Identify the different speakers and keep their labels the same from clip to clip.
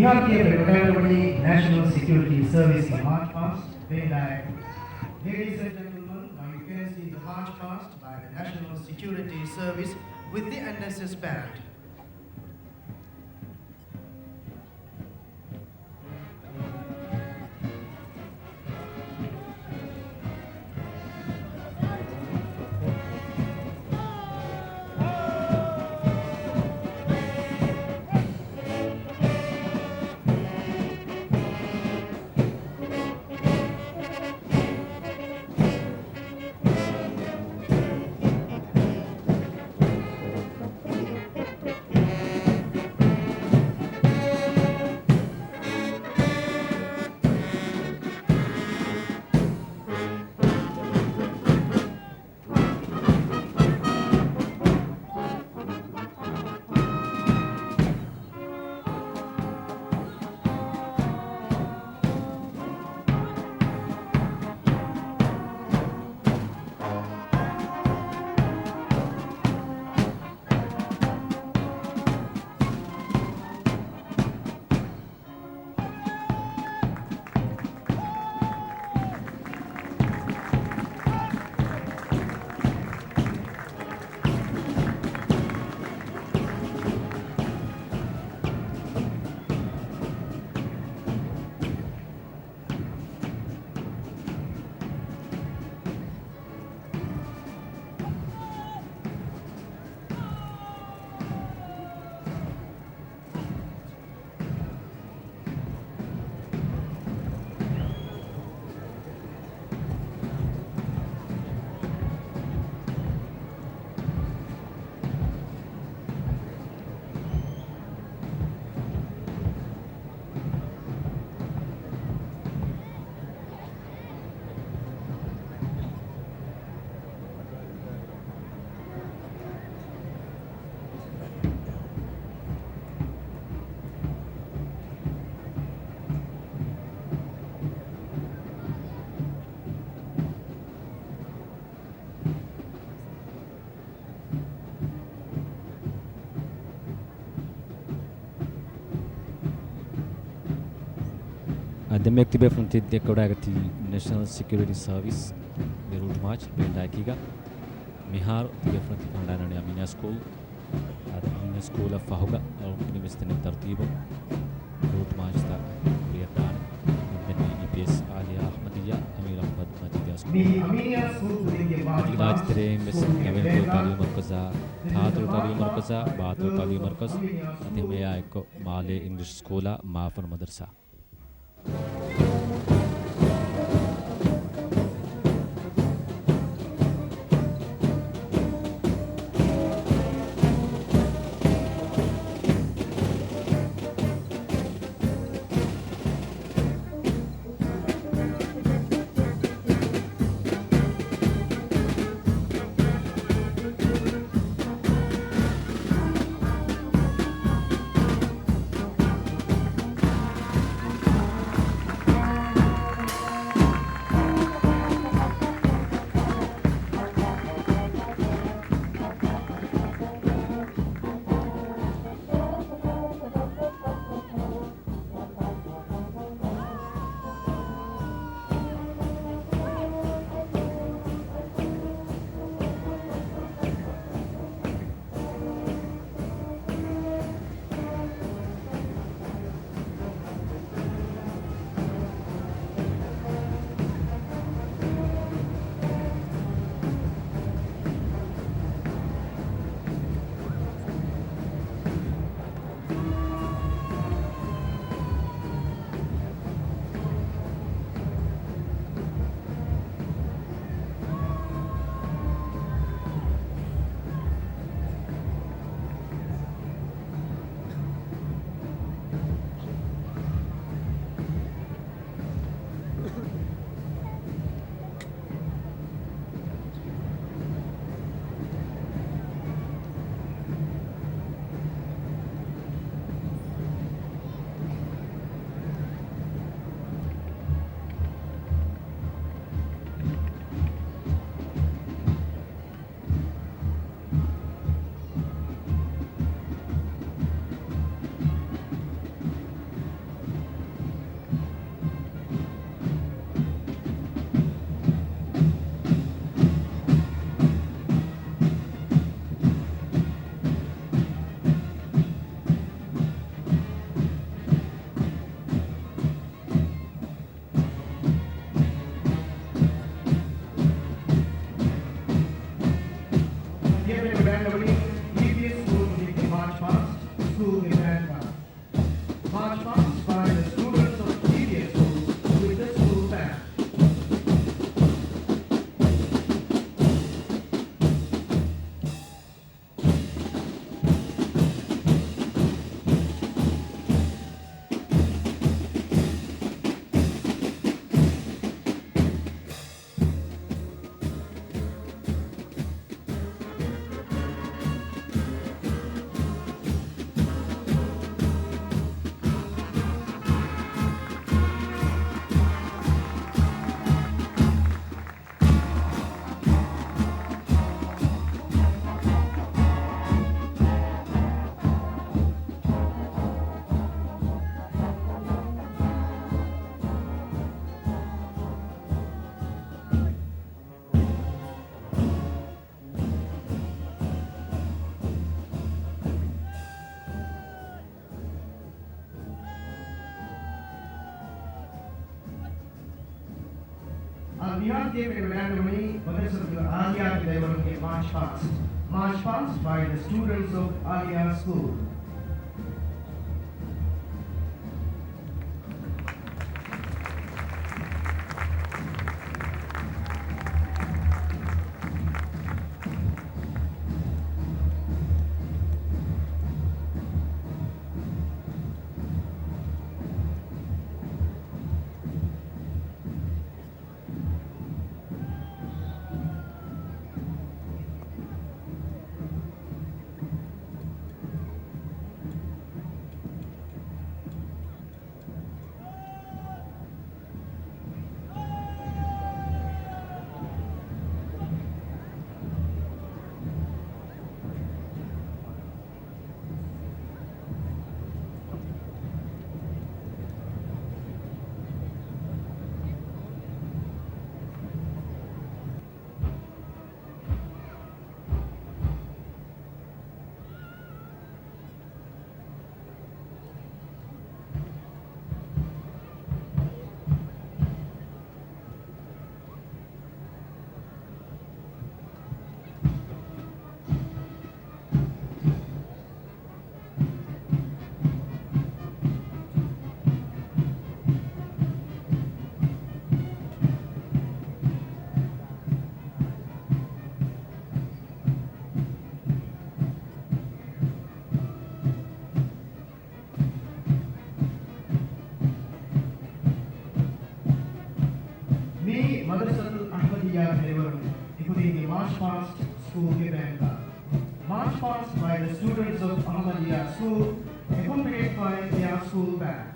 Speaker 1: ಭಾರತೀಯ ಪ್ರಕಟಣೆ national security service march past when like ladies and gentlemen, now you can see the march past by the National Security Service with the NSS band.
Speaker 2: The Mektibe from the Kodagati National Security Service, the route march, Bendakiga, Mihar, the from the Pandana Amina School, at Amina School of Fahoga, or University of Tartibo, route march, the Priatan, EPS Alia Ahmadiyya, Amir Ahmad Majidya School. Ilaj Tere, Miss Kevin Tali Markaza, Thatu Tali Markaza, Batu Tali Markaz, Atimea Eko, Male English School, Mafan Madrasa.
Speaker 1: Niyatye Vedanamani, Madrasatul Aliyah Devarunge March Past. March Past by the students of Aliyah School. Me, Madrasatul Ahmadiyya Devarum, including the March Past School event. March Past by the students of Ahmadiyya School, accompanied by their school band.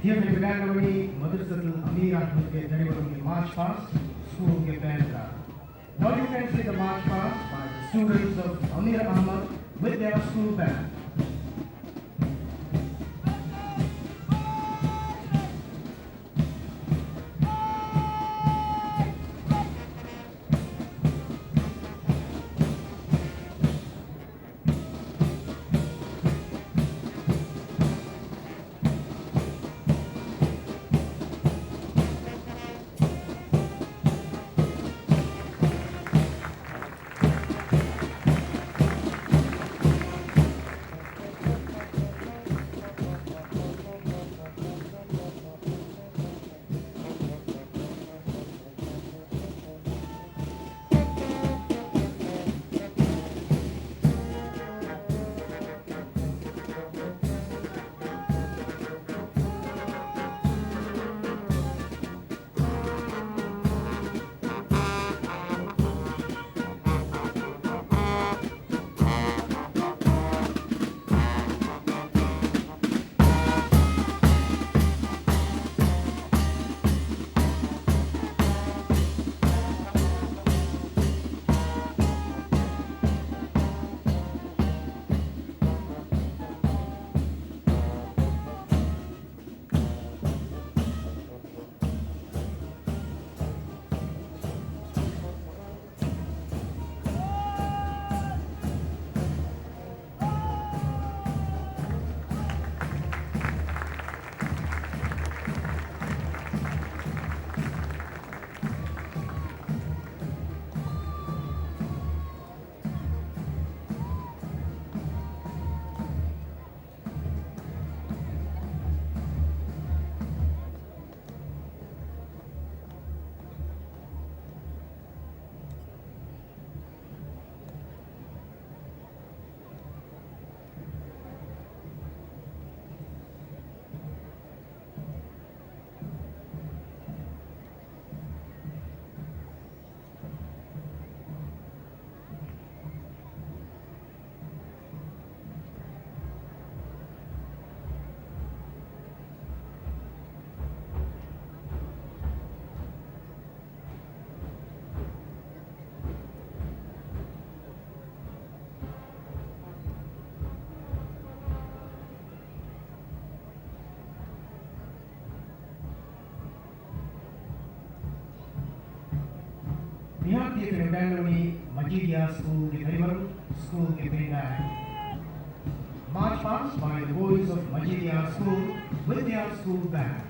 Speaker 1: Here in Vedanamani, Madrasatul Amir Ahmed delivering the March Past School event. Now you can see the March Past by the students of Amir Ahmed with their school band. Bihar के Telangana Majidia School के परिवार school के बेटा March past by the boys of Majidia School with their school band.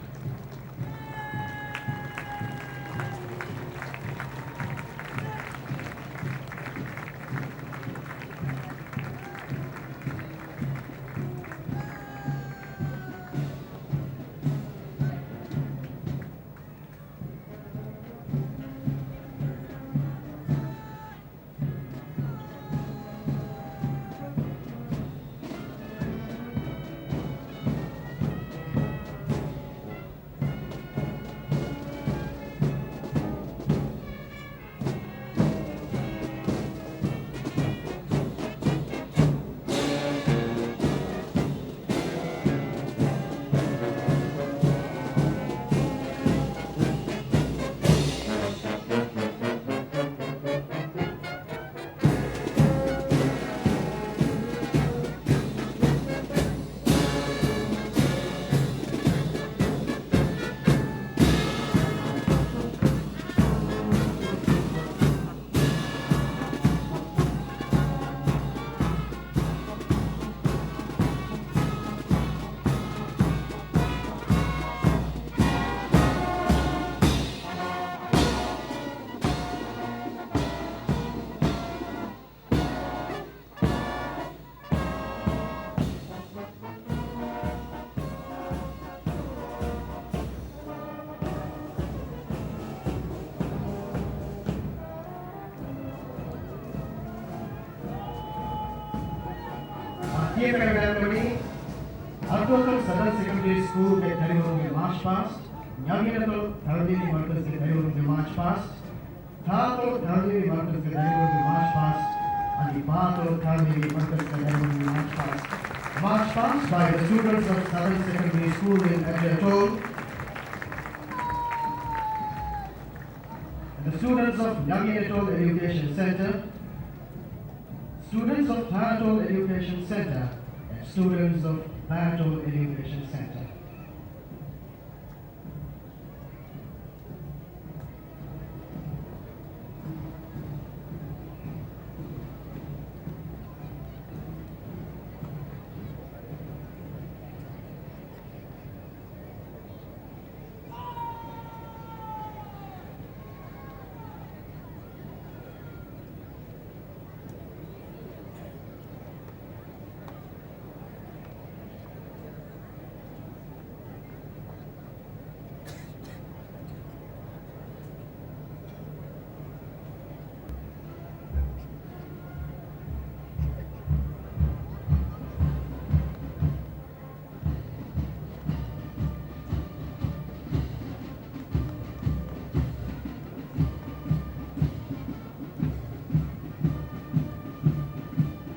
Speaker 1: Artotal Southern Secondary School के खिलाड़ियों के march past, न्यायिकल Dharmdevi मर्कज के खिलाड़ियों के मार्च पास्ट, थातो धर्मदेवी मर्कज के खिलाड़ियों के मार्च पास्ट, अनिपातो धर्मदेवी मर्कज के खिलाड़ियों के march past. March past by the students of Southern Secondary School in Attotal, the students of Attotal Education Center, students of Attotal Education Center, and students of Attotal Education Center.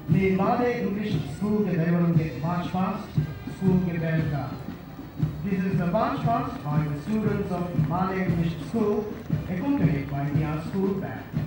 Speaker 1: The Malay English School के खिलाड़ियों के march past, school के band का. This is the march past by the students of Malay English School, accompanied by their school band.